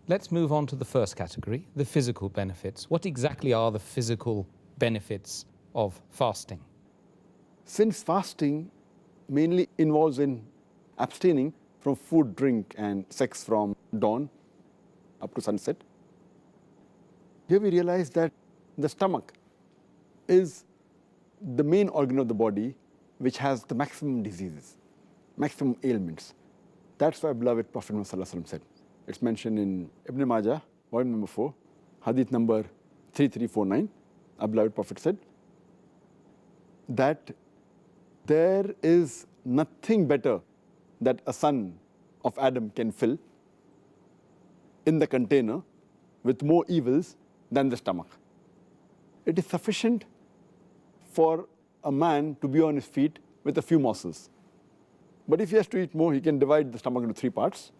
Let's move on to the first category, the physical benefits. What exactly are the physical benefits of fasting? Since fasting mainly involves in abstaining from food, drink, and sex from dawn up to sunset, here we realize that the stomach is the main organ of the body which has the maximum diseases, maximum ailments. That's why beloved Prophet Muhammad said. It's mentioned in Ibn Majah, volume number 4, hadith number 3349. Our beloved Prophet said that there is nothing better that a son of Adam can fill in the container with more evils than the stomach. It is sufficient for a man to be on his feet with a few morsels. But if he has to eat more, he can divide the stomach into 3 parts.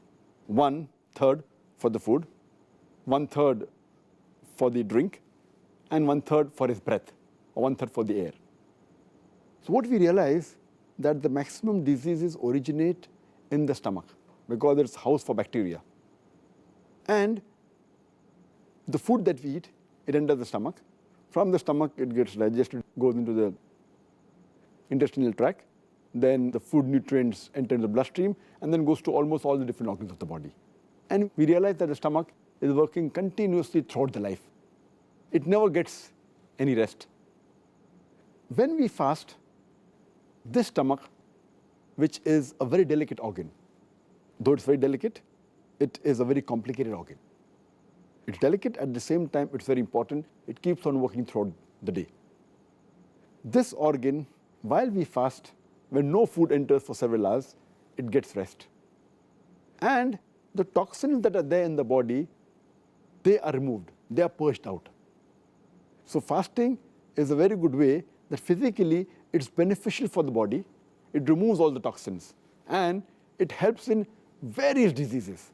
1/3 for the food, 1/3 for the drink, and 1/3 for his breath, or 1/3 for the air. So what we realize that the maximum diseases originate in the stomach because it's house for bacteria. And the food that we eat, it enters the stomach. From the stomach, it gets digested, goes into the intestinal tract. Then the food nutrients enter the bloodstream and then goes to almost all the different organs of the body. And we realize that the stomach is working continuously throughout the life. It never gets any rest. When we fast, this stomach, which is a very delicate organ, though it's very delicate, it is a very complicated organ. It's delicate, at the same time, it's very important. It keeps on working throughout the day. This organ, while we fast, when no food enters for several hours, it gets rest. And the toxins that are there in the body, they are removed, they are purged out. So fasting is a very good way that physically it's beneficial for the body. It removes all the toxins and it helps in various diseases.